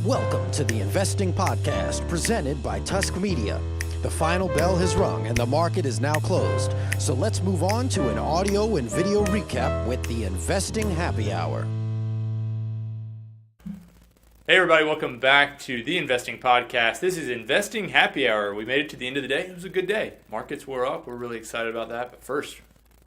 Welcome to the Investing Podcast presented by Tusk Media. The final bell has rung and the market is now closed. So let's move on to an audio and video recap with the Investing Happy Hour. Hey everybody, welcome back to the Investing Podcast. This is Investing Happy Hour. We made it to the end of the day. It was a good day. Markets were up. We're really excited about that. But first,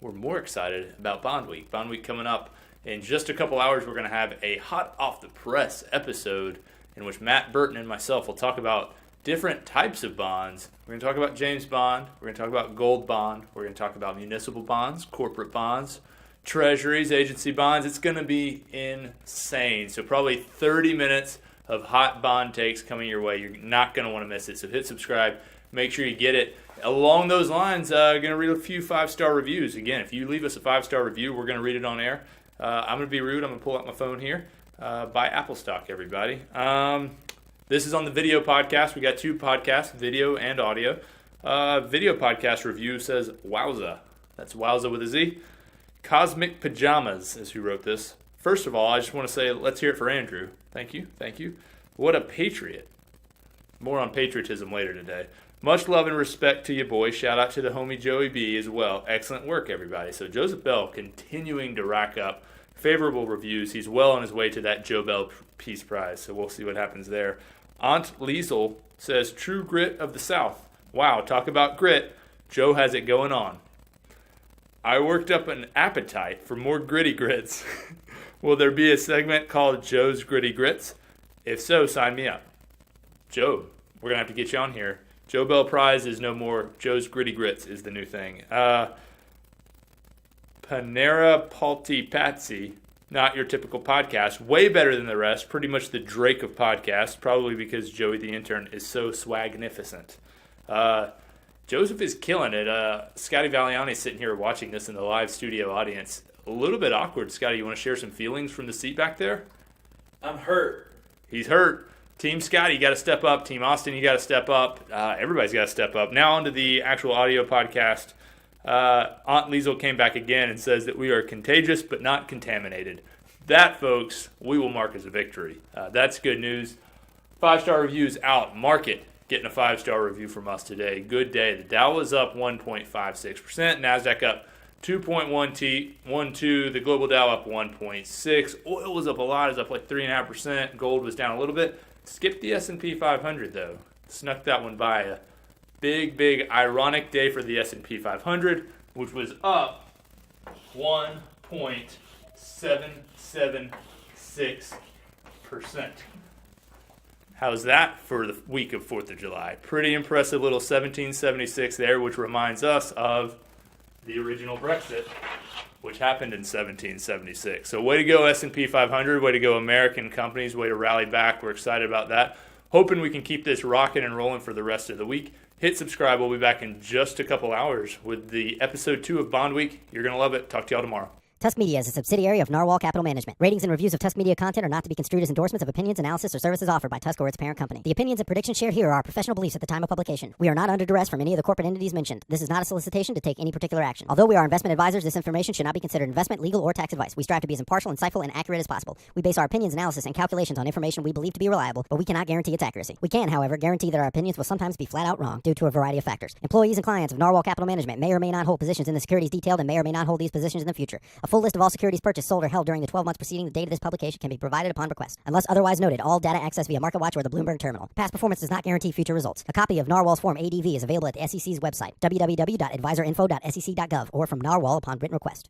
we're more excited about Bond Week. Bond Week coming up in just a couple hours. We're going to have a hot off the press episode in which Matt Burton and myself will talk about different types of bonds. We're going to talk about James Bond. We're going to talk about gold bond. We're going to talk about municipal bonds, corporate bonds, treasuries, agency bonds. It's going to be insane. So probably 30 minutes of hot bond takes coming your way. You're not going to want to miss it. So hit subscribe. Make sure you get it. Along those lines, I'm going to read a few 5-star reviews. Again, if you leave us a 5-star review, we're going to read it on air. I'm going to be rude. I'm going to pull out my phone here. Buy Apple stock, everybody. This is on the video podcast. We got 2 podcasts, video and audio. Video podcast review says, wowza. That's wowza with a Z. Cosmic Pajamas is who wrote this. First of all, I just want to say, let's hear it for Andrew. Thank you. Thank you. What a patriot. More on patriotism later today. Much love and respect to you, boy. Shout out to the homie Joey B as well. Excellent work, everybody. So Joseph Bell continuing to rack up favorable reviews. He's well on his way to that Joe Bell Peace Prize, so we'll see what happens there. Aunt Liesel says, true grit of the South. Wow, talk about grit. Joe has it going on. I worked up an appetite for more gritty grits. Will there be a segment called Joe's Gritty Grits? If so, sign me up. Joe, we're going to have to get you on here. Joe Bell Prize is no more. Joe's Gritty Grits is the new thing. Panera Palti Patsy, not your typical podcast. Way better than the rest. Pretty much the Drake of podcasts. Probably because Joey the intern is so swagnificent. Joseph is killing it. Scotty Valiani's sitting here watching this in the live studio audience. A little bit awkward. Scotty, you want to share some feelings from the seat back there? I'm hurt. He's hurt. Team Scotty, you got to step up. Team Austin, you got to step up. Everybody's got to step up. Now onto the actual audio podcast. Aunt Liesel came back again and says that we are contagious but not contaminated. That, folks, we will mark as a victory. That's good news. 5-star reviews out. Market getting a 5-star review from us today. Good day. The Dow was up 1.56%. NASDAQ up 2.12. The global Dow up 1.6. Oil was up a lot. It was up like 3.5%. Gold was down a little bit. Skipped the S&P 500, though. Snuck that one by. A big, ironic day for the S&P 500, which was up 1.776%. How's that for the week of 4th of July? Pretty impressive little 1776 there, which reminds us of the original Brexit, which happened in 1776. So way to go, S&P 500. Way to go, American companies. Way to rally back. We're excited about that. Hoping we can keep this rocking and rolling for the rest of the week. Hit subscribe. We'll be back in just a couple hours with the episode 2 of Bond Week. You're going to love it. Talk to y'all tomorrow. Tusk Media is a subsidiary of Narwhal Capital Management. Ratings and reviews of Tusk Media content are not to be construed as endorsements of opinions, analysis, or services offered by Tusk or its parent company. The opinions and predictions shared here are professional beliefs at the time of publication. We are not under duress from any of the corporate entities mentioned. This is not a solicitation to take any particular action. Although we are investment advisors, this information should not be considered investment, legal, or tax advice. We strive to be as impartial, insightful, and accurate as possible. We base our opinions, analysis, and calculations on information we believe to be reliable, but we cannot guarantee its accuracy. We can, however, guarantee that our opinions will sometimes be flat out wrong due to a variety of factors. Employees and clients of Narwhal Capital Management may or may not hold positions in the securities detailed and may or may not hold these positions in the future. A full list of all securities purchased, sold, or held during the 12 months preceding the date of this publication can be provided upon request. Unless otherwise noted, all data accessed via MarketWatch or the Bloomberg terminal. Past performance does not guarantee future results. A copy of Narwhal's Form ADV is available at the SEC's website, www.advisorinfo.sec.gov, or from Narwhal upon written request.